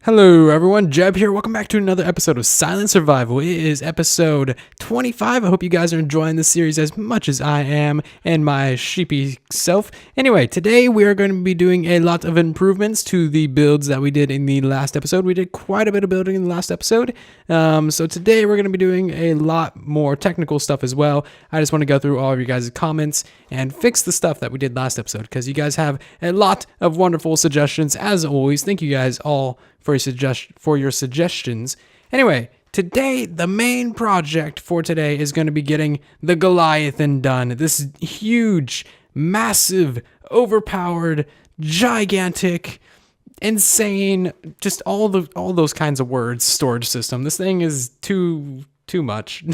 Hello everyone, Jeb here. Welcome back to another episode of Silent Survival. It is episode 25. I hope you guys are enjoying this series as much as I am and my sheepy self. Anyway, today we are going to be doing a lot of improvements to the builds that we did in the last episode. We did quite a bit of building in the last episode. So today we're going to be doing a lot more technical stuff as well. I just want to go through all of you guys' comments and fix the stuff that we did last episode because you guys have a lot of wonderful suggestions as always. Thank you guys all for your suggestions. Anyway, today, the main project for today is going to be getting the Goliathan done. This huge, massive, overpowered, gigantic, insane, just all those kinds of words storage system. This thing is too much.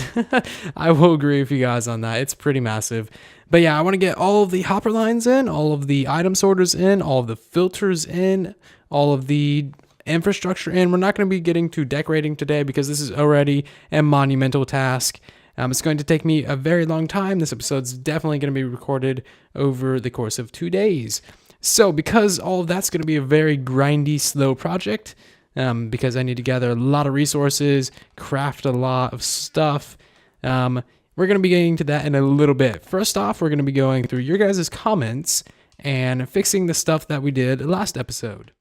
I will agree with you guys on that. It's pretty massive. But yeah, I want to get all of the hopper lines in, all of the item sorters in, all of the filters in, all of the infrastructure in. We're not going to be getting to decorating today because this is already a monumental task. It's going to take me a very long time. This episode's definitely going to be recorded over the course of 2 days. So because all of that's going to be a very grindy, slow project, because I need to gather a lot of resources, craft a lot of stuff, we're going to be getting to that in a little bit. First off, we're going to be going through your guys' comments and fixing the stuff that we did last episode.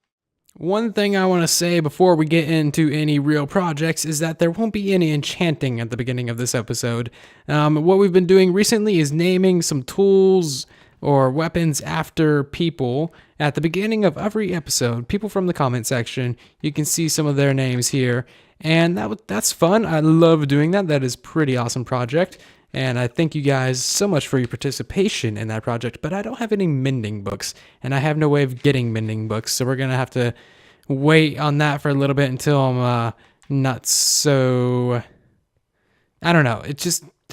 One thing I want to say before we get into any real projects is that there won't be any enchanting at the beginning of this episode. What we've been doing recently is naming some tools or weapons after people at the beginning of every episode. People from the comment section, you can see some of their names here, and that's fun. I love doing that. That is a pretty awesome project. And I thank you guys so much for your participation in that project, but I don't have any mending books, and I have no way of getting mending books, so we're going to have to wait on that for a little bit until I'm not so... I don't know.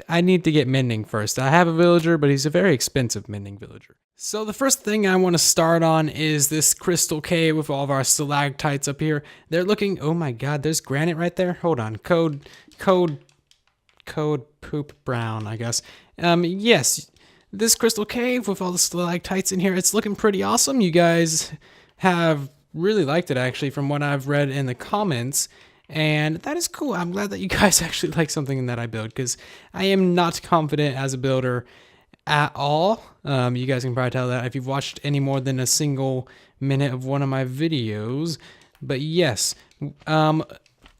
I need to get mending first. I have a villager, but he's a very expensive mending villager. So the first thing I want to start on is this crystal cave with all of our stalactites up here. They're looking... Oh my god, there's granite right there? Hold on. Code poop brown, I guess. Yes, this crystal cave with all the stalactites in here, it's looking pretty awesome. You guys have really liked it, actually, from what I've read in the comments, and that is cool. I'm glad that you guys actually like something that I build, because I am not confident as a builder at all. You guys can probably tell that if you've watched any more than a single minute of one of my videos. But yes,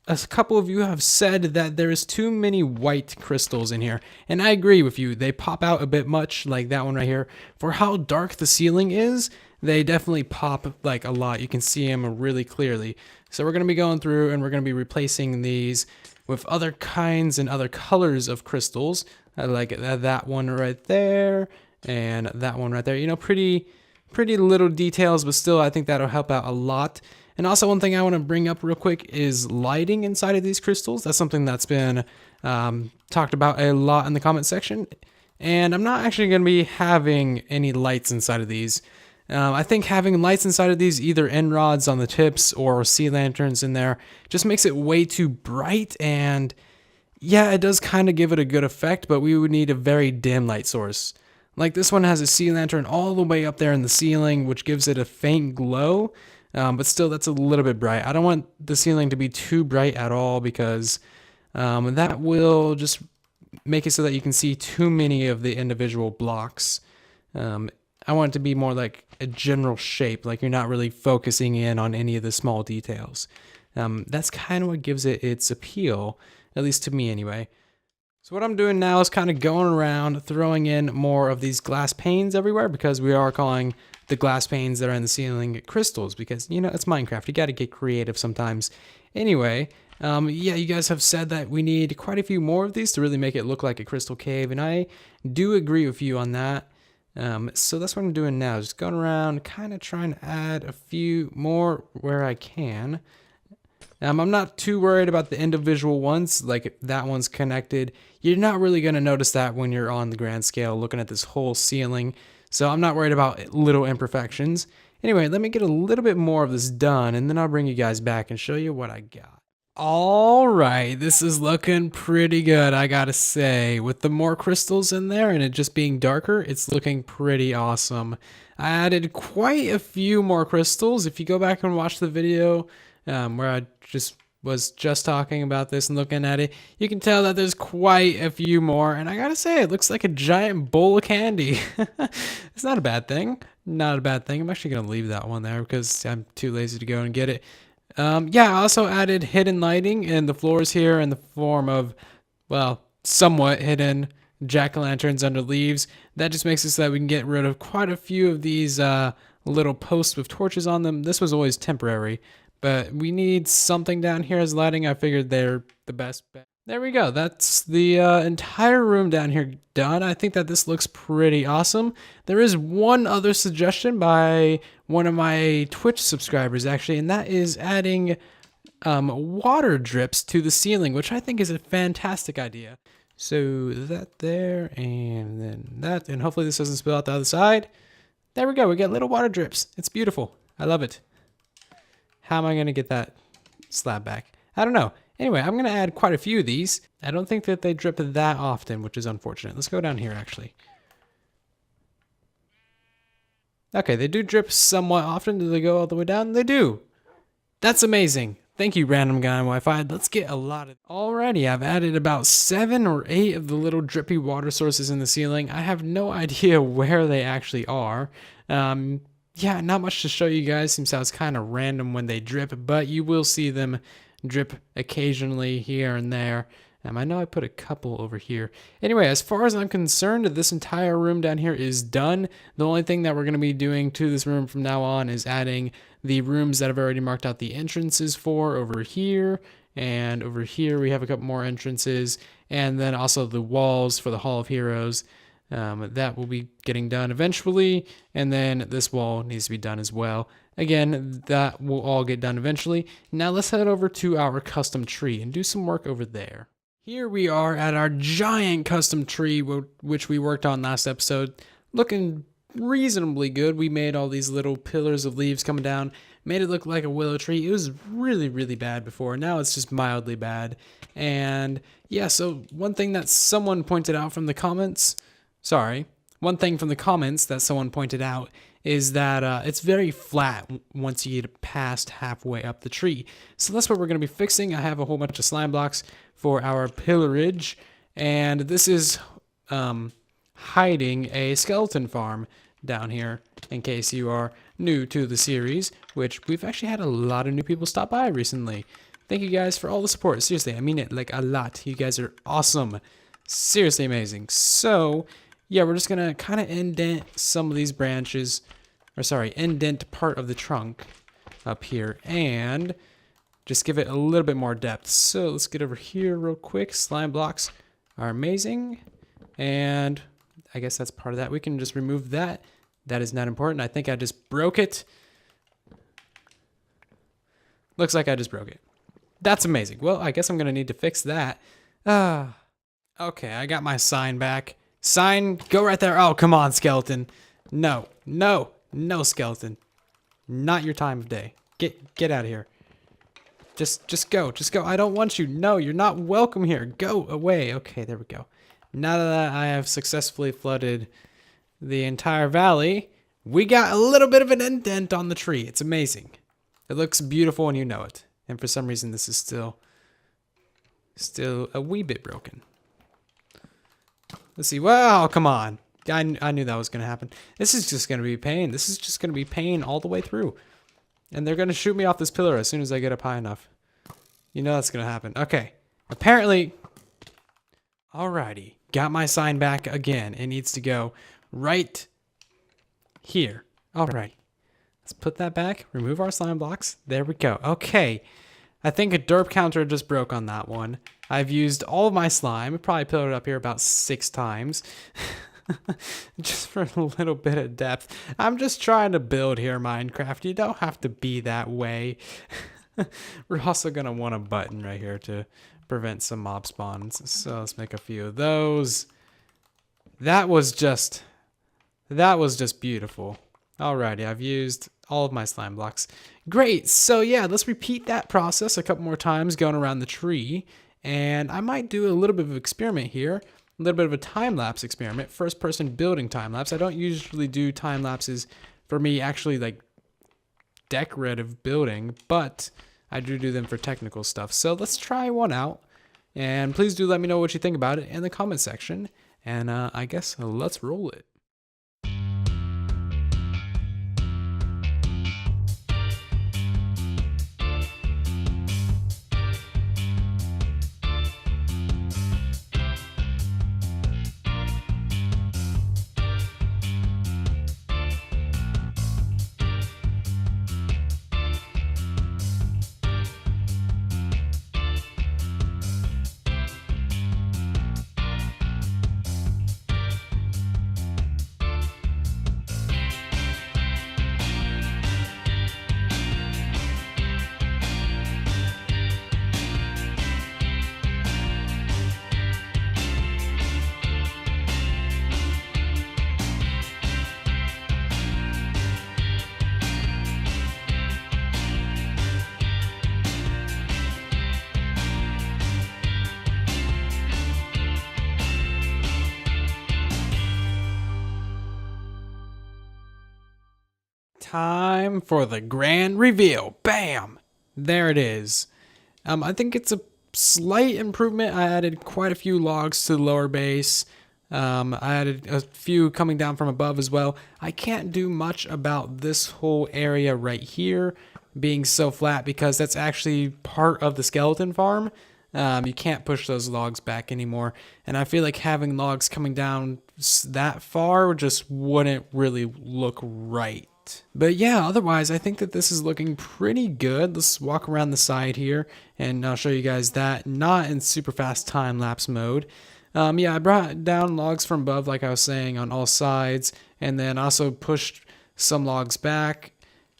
a couple of you have said that there is too many white crystals in here, and I agree with you. They pop out a bit much, like that one right here. For how dark the ceiling is, they definitely pop like a lot. You can see them really clearly. So we're going to be going through and we're going to be replacing these with other kinds and other colors of crystals. I like that one right there and that one right there. You know, pretty little details, but still I think that'll help out a lot. And also one thing I want to bring up real quick is lighting inside of these crystals. That's something that's been talked about a lot in the comment section. And I'm not actually going to be having any lights inside of these. I think having lights inside of these, either end rods on the tips or sea lanterns in there, just makes it way too bright. And yeah, it does kind of give it a good effect, but we would need a very dim light source. Like this one has a sea lantern all the way up there in the ceiling, which gives it a faint glow. But still, that's a little bit bright. I don't want the ceiling to be too bright at all because that will just make it so that you can see too many of the individual blocks. I want it to be more like a general shape, like you're not really focusing in on any of the small details. That's kind of what gives it its appeal, at least to me anyway. So what I'm doing now is kind of going around throwing in more of these glass panes everywhere because we are calling the glass panes that are in the ceiling crystals because, you know, it's Minecraft. You got to get creative sometimes. Anyway, yeah, you guys have said that we need quite a few more of these to really make it look like a crystal cave, and I do agree with you on that. So that's what I'm doing now, just going around kind of trying to add a few more where I can. I'm not too worried about the individual ones, like if that one's connected. You're not really going to notice that when you're on the grand scale looking at this whole ceiling. So I'm not worried about little imperfections. Anyway, let me get a little bit more of this done, and then I'll bring you guys back and show you what I got. All right, this is looking pretty good, I gotta say. With the more crystals in there and it just being darker, it's looking pretty awesome. I added quite a few more crystals. If you go back and watch the video where I was just talking about this and looking at it, you can tell that there's quite a few more. And I gotta say, it looks like a giant bowl of candy. It's not a bad thing. Not a bad thing. I'm actually gonna leave that one there because I'm too lazy to go and get it. Yeah, I also added hidden lighting in the floors here in the form of, well, somewhat hidden jack-o'-lanterns under leaves. That just makes it so that we can get rid of quite a few of these little posts with torches on them. This was always temporary, but we need something down here as lighting. I figured they're the best bet. There we go. That's the entire room down here done. I think that this looks pretty awesome. There is one other suggestion by one of my Twitch subscribers, actually, and that is adding water drips to the ceiling, which I think is a fantastic idea. So that there, and then that, and hopefully this doesn't spill out the other side. There we go. We got little water drips. It's beautiful. I love it. How am I going to get that slab back? I don't know. Anyway, I'm going to add quite a few of these. I don't think that they drip that often, which is unfortunate. Let's go down here, actually. Okay, they do drip somewhat often. Do they go all the way down? They do. That's amazing. Thank you, random guy on Wi-Fi. Let's get a lot of... Alrighty, I've added about 7 or 8 of the little drippy water sources in the ceiling. I have no idea where they actually are. Yeah, not much to show you guys. Seems how it's kind of random when they drip, but you will see them drip occasionally here and there. I know I put a couple over here. Anyway, as far as I'm concerned, this entire room down here is done. The only thing that we're going to be doing to this room from now on is adding the rooms that I've already marked out the entrances for over here. And over here we have a couple more entrances. And then also the walls for the Hall of Heroes. That will be getting done eventually. And then this wall needs to be done as well. Again, that will all get done eventually. Now let's head over to our custom tree and do some work over there. Here we are at our giant custom tree, which we worked on last episode. Looking reasonably good. We made all these little pillars of leaves coming down, made it look like a willow tree. It was really, really bad before. Now it's just mildly bad. And yeah, so one thing that someone pointed out from the comments, one thing from the comments that someone pointed out is that it's very flat once you get past halfway up the tree. So that's what we're going to be fixing. I have a whole bunch of slime blocks for our pillarage, and this is hiding a skeleton farm down here in case you are new to the series, which we've actually had a lot of new people stop by recently. Thank you guys for all the support. Seriously, I mean it like a lot. You guys are awesome. Seriously amazing. So yeah, we're just gonna kind of indent some of these branches, or sorry, indent part of the trunk up here and just give it a little bit more depth. So let's get over here real quick. Slime blocks are amazing. And I guess that's part of that. We can just remove that. That is not important. I think I just broke it. Looks like I just broke it. That's amazing. Well, I guess I'm going to need to fix that. Okay, I got my sign back. Sign, go right there. Oh, come on, skeleton. No, no, no, skeleton. Not your time of day. Get out of here. Just go. Just go. I don't want you. No, you're not welcome here. Go away. Okay, there we go. Now that I have successfully flooded the entire valley, we got a little bit of an indent on the tree. It's amazing. It looks beautiful and you know it. And for some reason, this is still a wee bit broken. Let's see. Wow, come on. I knew that was going to happen. This is just going to be pain. This is just going to be pain all the way through. And they're going to shoot me off this pillar as soon as I get up high enough. You know that's going to happen. Okay. Apparently. Alrighty. Got my sign back again. It needs to go right here. Alrighty. Let's put that back. Remove our slime blocks. There we go. Okay. I think a derp counter just broke on that one. I've used all of my slime. I probably pillared up here about 6 times. Just for a little bit of depth. I'm just trying to build here, Minecraft. You don't have to be that way. We're also going to want a button right here to prevent some mob spawns. So let's make a few of those. That was just beautiful. Alrighty, I've used all of my slime blocks. Great. So yeah, let's repeat that process a couple more times going around the tree. And I might do a little bit of an experiment here. A little bit of a time-lapse experiment, first-person building time-lapse. I don't usually do time-lapses for me actually like decorative building, but I do them for technical stuff. So let's try one out. And please do let me know what you think about it in the comment section. And I guess let's roll it. Time for the grand reveal. Bam! There it is. I think it's a slight improvement. I added quite a few logs to the lower base. I added a few coming down from above as well. I can't do much about this whole area right here being so flat because that's actually part of the skeleton farm. You can't push those logs back anymore. And I feel like having logs coming down that far just wouldn't really look right. But yeah, otherwise, I think that this is looking pretty good. Let's walk around the side here, and I'll show you guys that, not in super fast time-lapse mode. Yeah, I brought down logs from above, like I was saying, on all sides, and then also pushed some logs back.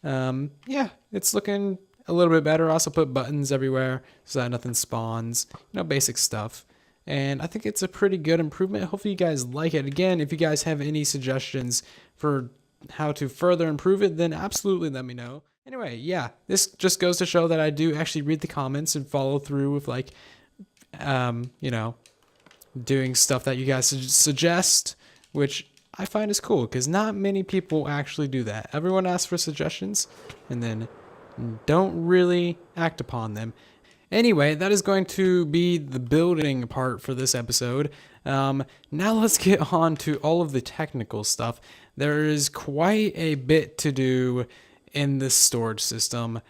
Yeah, it's looking a little bit better. Also put buttons everywhere so that nothing spawns. You know, basic stuff. And I think it's a pretty good improvement. Hopefully you guys like it. Again, if you guys have any suggestions for how to further improve it, then absolutely let me know. Anyway, yeah, this just goes to show that I do actually read the comments and follow through with, like, you know, doing stuff that you guys suggest, which I find is cool because not many people actually do that. Everyone asks for suggestions and then don't really act upon them. Anyway, that is going to be the building part for this episode. Now let's get on to all of the technical stuff. There is quite a bit to do in this storage system.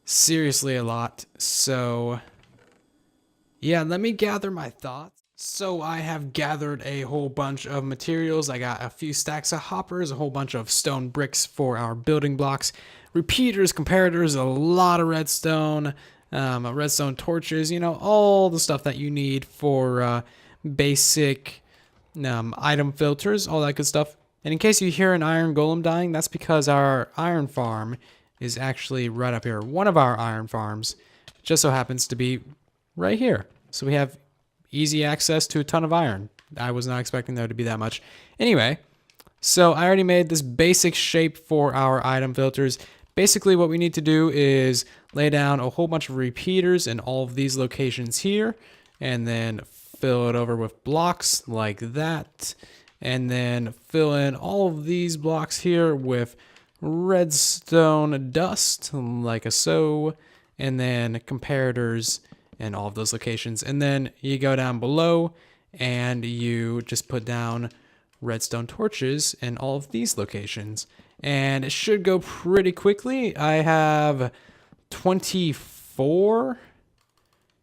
Seriously, a lot. So, yeah, let me gather my thoughts. So I have gathered a whole bunch of materials. I got a few stacks of hoppers, a whole bunch of stone bricks for our building blocks, repeaters, comparators, a lot of redstone, redstone torches, you know, all the stuff that you need for basic item filters, all that good stuff. And in case you hear an iron golem dying, that's because our iron farm is actually right up here. One of our iron farms just so happens to be right here. So we have easy access to a ton of iron. I was not expecting there to be that much. Anyway, so I already made this basic shape for our item filters. Basically what we need to do is lay down a whole bunch of repeaters in all of these locations here, and then fill it over with blocks like that, and then fill in all of these blocks here with redstone dust like so, and then comparators in all of those locations. And then you go down below and you just put down redstone torches in all of these locations, and it should go pretty quickly. I have 24,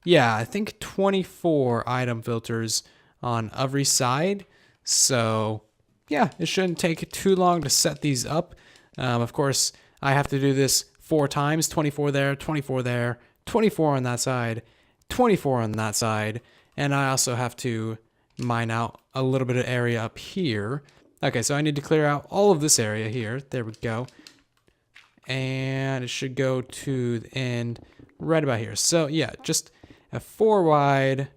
yeah, I think 24 item filters on every side. So yeah, it shouldn't take too long to set these up. Of course, I have to do this 4 times, 24 there, 24 there, 24 on that side, 24 on that side, and I also have to mine out a little bit of area up here. Okay, so I need to clear out all of this area here. There we go. And it should go to the end right about here. So yeah, just a 4 wide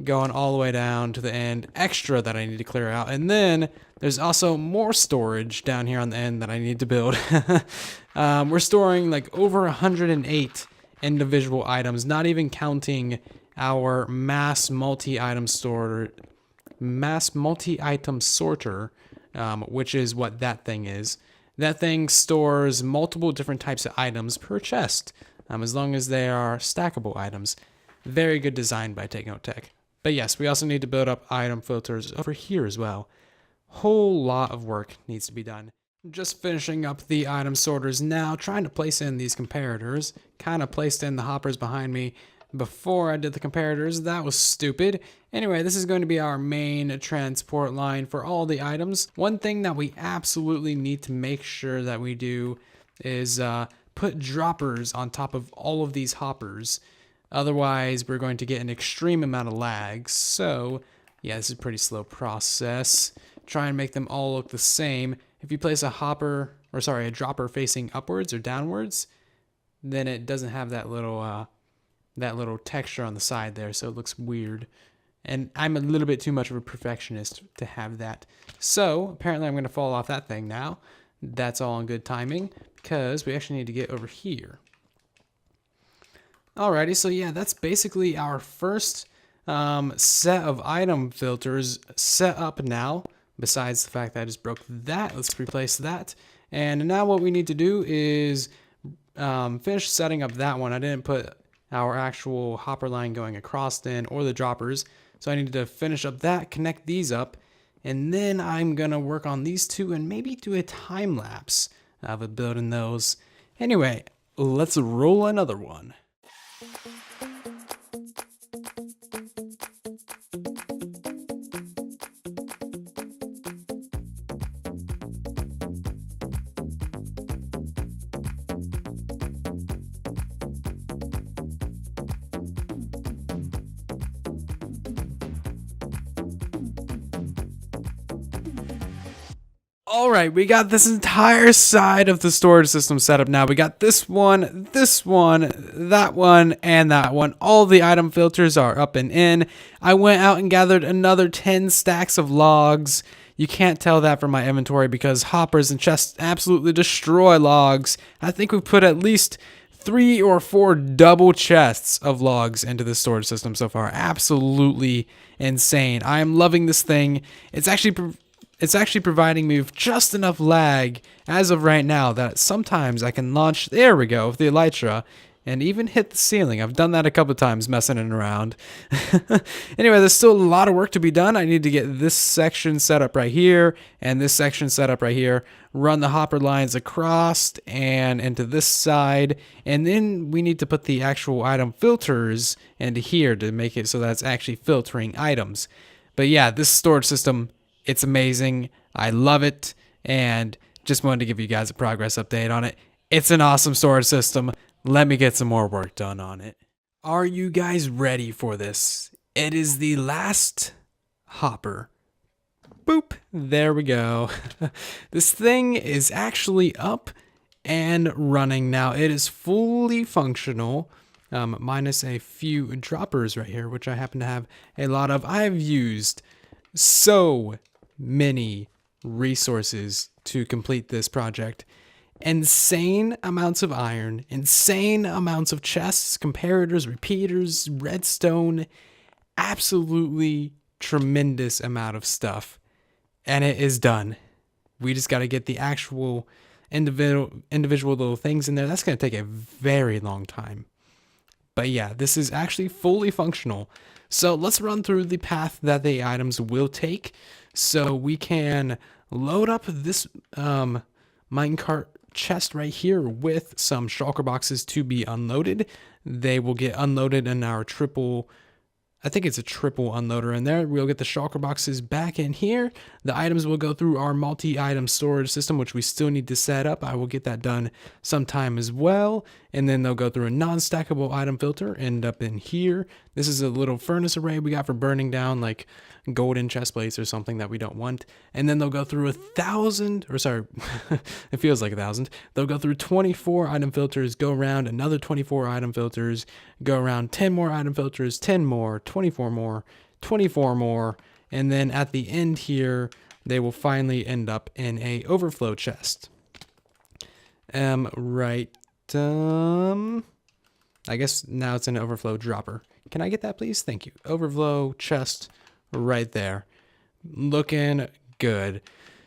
going all the way down to the end, extra that I need to clear out. And then there's also more storage down here on the end that I need to build. We're storing like over 108 individual items, not even counting our mass multi-item sorter, which is what that thing is. That thing stores multiple different types of items per chest. as long as they are stackable items. Very good design by Technotech. But yes, we also need to build up item filters over here as well. Whole lot of work needs to be done. Just finishing up the item sorters now, trying to place in these comparators. Kind of placed in the hoppers behind me before I did the comparators. That was stupid. Anyway, this is going to be our main transport line for all the items. One thing that we absolutely need to make sure that we do is put droppers on top of all of these hoppers. Otherwise, we're going to get an extreme amount of lag. So, yeah, this is a pretty slow process. Try and make them all look the same. If you place a dropper facing upwards or downwards, then it doesn't have that little texture on the side there, so it looks weird. And I'm a little bit too much of a perfectionist to have that. So, apparently I'm going to fall off that thing now. That's all in good timing, because we actually need to get over here. Alrighty, so yeah, that's basically our first set of item filters set up now. Besides the fact that I just broke that, let's replace that. And now what we need to do is finish setting up that one. I didn't put our actual hopper line going across in or the droppers, so I need to finish up that, connect these up, and then I'm gonna work on these two and maybe do a time lapse of building those. Anyway, let's roll another one. All right, we got this entire side of the storage system set up now. We got this one, that one, and that one. All the item filters are up and in. I went out and gathered another 10 stacks of logs. You can't tell that from my inventory because hoppers and chests absolutely destroy logs. I think we put at least 3 or 4 double chests of logs into the storage system so far. Absolutely insane. I am loving this thing. It's actually providing me with just enough lag as of right now that sometimes I can launch, there we go, with the Elytra and even hit the ceiling. I've done that a couple times messing it around. Anyway, there's still a lot of work to be done. I need to get this section set up right here and this section set up right here, run the hopper lines across and into this side, and then we need to put the actual item filters into here to make it so that it's actually filtering items. But yeah, this storage system, it's amazing. I love it, and just wanted to give you guys a progress update on it. It's an awesome storage system. Let me get some more work done on it. Are you guys ready for this? It is the last hopper. Boop. There we go. This thing is actually up and running now. It is fully functional. Minus a few droppers right here, which I happen to have a lot of. I've used so many resources to complete this project. Insane amounts of iron, insane amounts of chests, comparators, repeaters, redstone, absolutely tremendous amount of stuff. And it is done. We just got to get the actual individual little things in there. That's going to take a very long time. But yeah, this is actually fully functional. So let's run through the path that the items will take so we can load up this minecart chest right here with some shulker boxes to be unloaded. They will get unloaded in our triple, I think it's a triple unloader in there. We'll get the shulker boxes back in here. The items will go through our multi-item storage system, which we still need to set up. I will get that done sometime as well. And then they'll go through a non-stackable item filter, end up in here. This is a little furnace array we got for burning down like golden chest plates or something that we don't want. And then they'll go through 1,000, or sorry, it feels like 1,000. They'll go through 24 item filters, go around another 24 item filters, go around 10 more item filters, 10 more, 24 more, 24 more. And then at the end here, they will finally end up in a overflow chest. I guess now it's an overflow dropper. Can I get that, please? Thank you. Overflow chest right there. Looking good.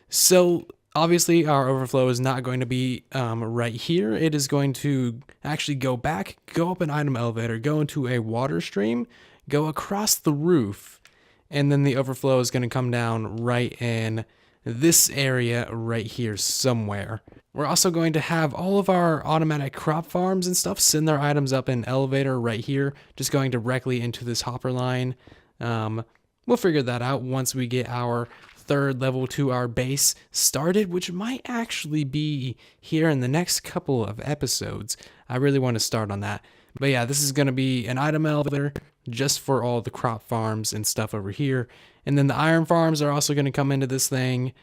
So Obviously, our overflow is not going to be right here. It is going to actually go back, go up an item elevator, go into a water stream, go across the roof, and then the overflow is going to come down right in this area right here somewhere. We're also going to have all of our automatic crop farms and stuff send their items up an elevator right here, just going directly into this hopper line. We'll figure that out once we get our third level to our base started, which might actually be here in the next couple of episodes. I really want to start on that. But yeah, this is going to be an item elevator just for all the crop farms and stuff over here. And then the iron farms are also going to come into this thing.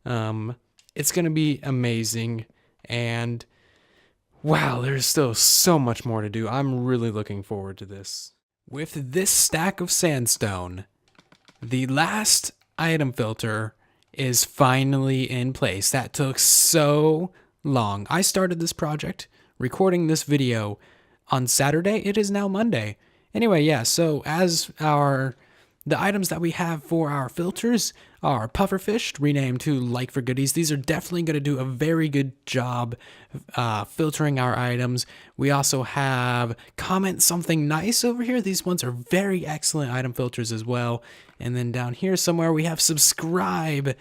It's going to be amazing. And wow, there's still so much more to do. I'm really looking forward to this. With this stack of sandstone, the last item filter is finally in place. That took so long. I started this project, recording this video on Saturday. It is now Monday. Anyway, yeah, so as the items that we have for our filters are pufferfish, renamed to Like for Goodies. These are definitely going to do a very good job filtering our items. We also have Comment Something Nice over here. These ones are very excellent item filters as well. And then down here somewhere we have Subscribe.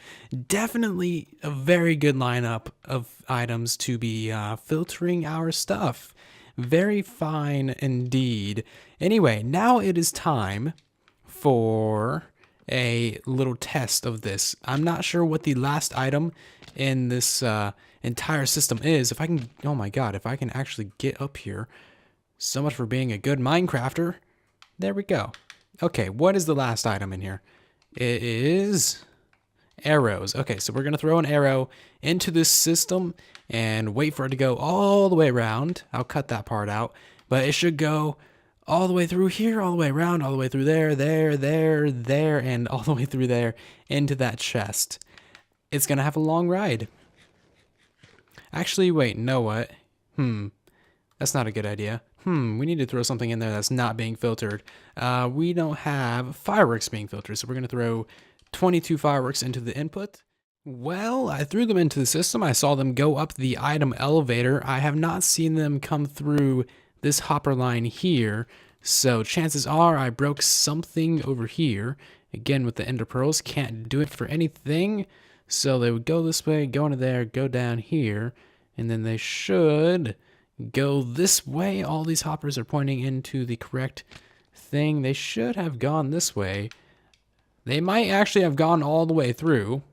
Definitely a very good lineup of items to be filtering our stuff. Very fine indeed. Anyway, now it is time for a little test of this. I'm not sure what the last item in this entire system is. If I can, oh my god, if I can actually get up here. So much for being a good Minecrafter. There we go. Okay, what is the last item in here? It is arrows. Okay, so we're going to throw an arrow into this system and wait for it to go all the way around. I'll cut that part out, but it should go all the way through here, all the way around, all the way through there, and all the way through there into that chest. It's going to have a long ride. Actually, wait, know what? That's not a good idea. We need to throw something in there that's not being filtered. We don't have fireworks being filtered, so we're going to throw 22 fireworks into the input. Well, I threw them into the system. I saw them go up the item elevator. I have not seen them come through this hopper line here, so chances are I broke something over here. Again, with the ender pearls, can't do it for anything. So they would go this way, go into there, go down here, and then they should go this way. All these hoppers are pointing into the correct thing. They should have gone this way. They might actually have gone all the way through.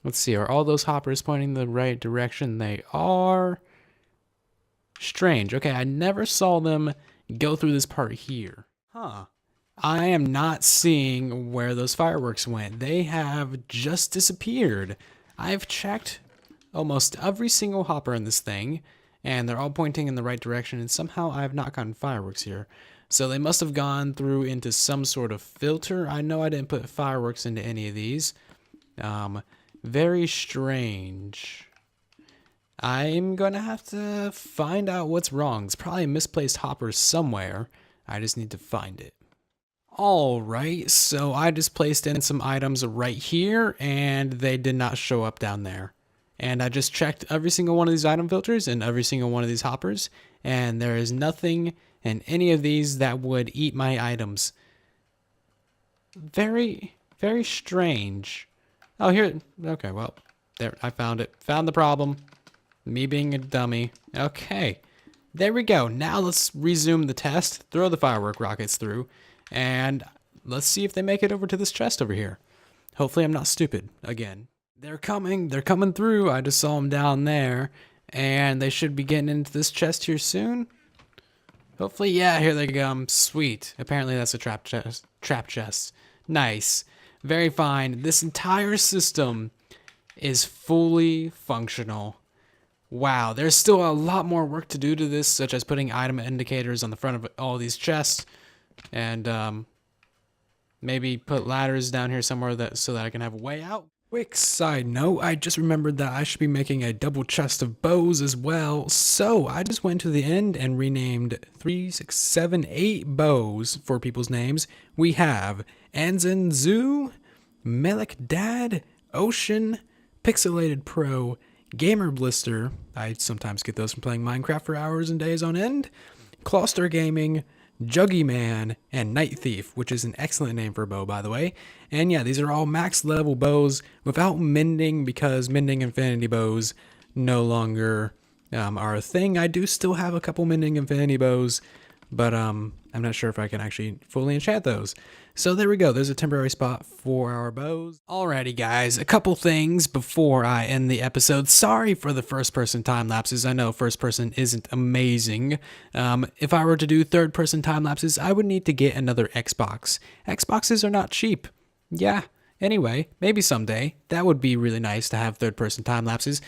Let's see, are all those hoppers pointing the right direction? They are. Strange. Okay, I never saw them go through this part here. Huh. I am not seeing where those fireworks went. They have just disappeared. I've checked almost every single hopper in this thing, and they're all pointing in the right direction, and somehow I have not gotten fireworks here. So they must have gone through into some sort of filter. I know I didn't put fireworks into any of these. Very strange. I'm going to have to find out what's wrong. It's probably a misplaced hopper somewhere. I just need to find it. Alright, so I just placed in some items right here, and they did not show up down there. And I just checked every single one of these item filters and every single one of these hoppers, and there is nothing in any of these that would eat my items. Very, very strange. Oh, here, okay, well, there, I found it. Found the problem. Me being a dummy. Okay, there we go. Now let's resume the test, throw the firework rockets through, and let's see if they make it over to this chest over here. Hopefully I'm not stupid again. They're coming through. I just saw them down there, and they should be getting into this chest here soon. Hopefully, yeah, here they come. Sweet. Apparently that's a trap chest. Nice. Very fine. This entire system is fully functional. Wow, there's still a lot more work to do to this, such as putting item indicators on the front of all these chests, and maybe put ladders down here somewhere so that I can have a way out. Quick side note, I just remembered that I should be making a double chest of bows as well, so I just went to the end and renamed 3, 6, 7, 8 bows for people's names. We have Anzan Zoo, Melik Dad, Ocean, Pixelated Pro, Gamer Blister, I sometimes get those from playing Minecraft for hours and days on end, Closter Gaming, Juggy Man, and Night Thief, which is an excellent name for a bow, by the way. And yeah, these are all max level bows without mending, because mending infinity bows no longer are a thing. I do still have a couple mending infinity bows, but I'm not sure if I can actually fully enchant those. So there we go. There's a temporary spot for our bows. Alrighty, guys, a couple things before I end the episode. Sorry for the first-person time lapses. I know first-person isn't amazing. If I were to do third-person time lapses, I would need to get another Xbox. Xboxes are not cheap. Yeah. Anyway, maybe someday. That would be really nice to have third-person time lapses.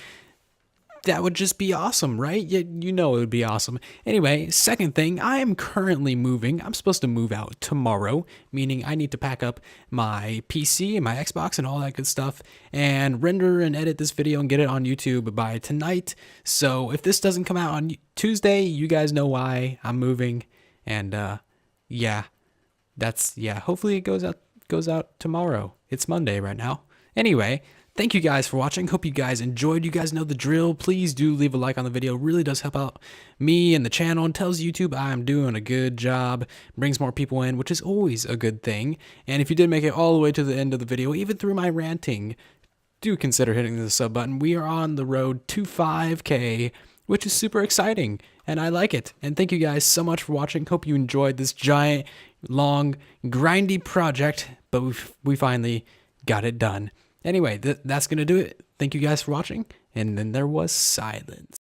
That would just be awesome, right? You know it would be awesome. Anyway, second thing, I am currently moving. I'm supposed to move out tomorrow, meaning I need to pack up my PC and my Xbox and all that good stuff and render and edit this video and get it on YouTube by tonight. So if this doesn't come out on Tuesday, you guys know why I'm moving. And hopefully it goes out tomorrow. It's Monday right now. Anyway, thank you guys for watching. Hope you guys enjoyed. You guys know the drill. Please do leave a like on the video. It really does help out me and the channel and tells YouTube I'm doing a good job. Brings more people in, which is always a good thing. And if you did make it all the way to the end of the video, even through my ranting, do consider hitting the sub button. We are on the road to 5K, which is super exciting, and I like it. And thank you guys so much for watching. Hope you enjoyed this giant, long, grindy project, but we finally got it done. Anyway, that's going to do it. Thank you guys for watching. And then there was silence.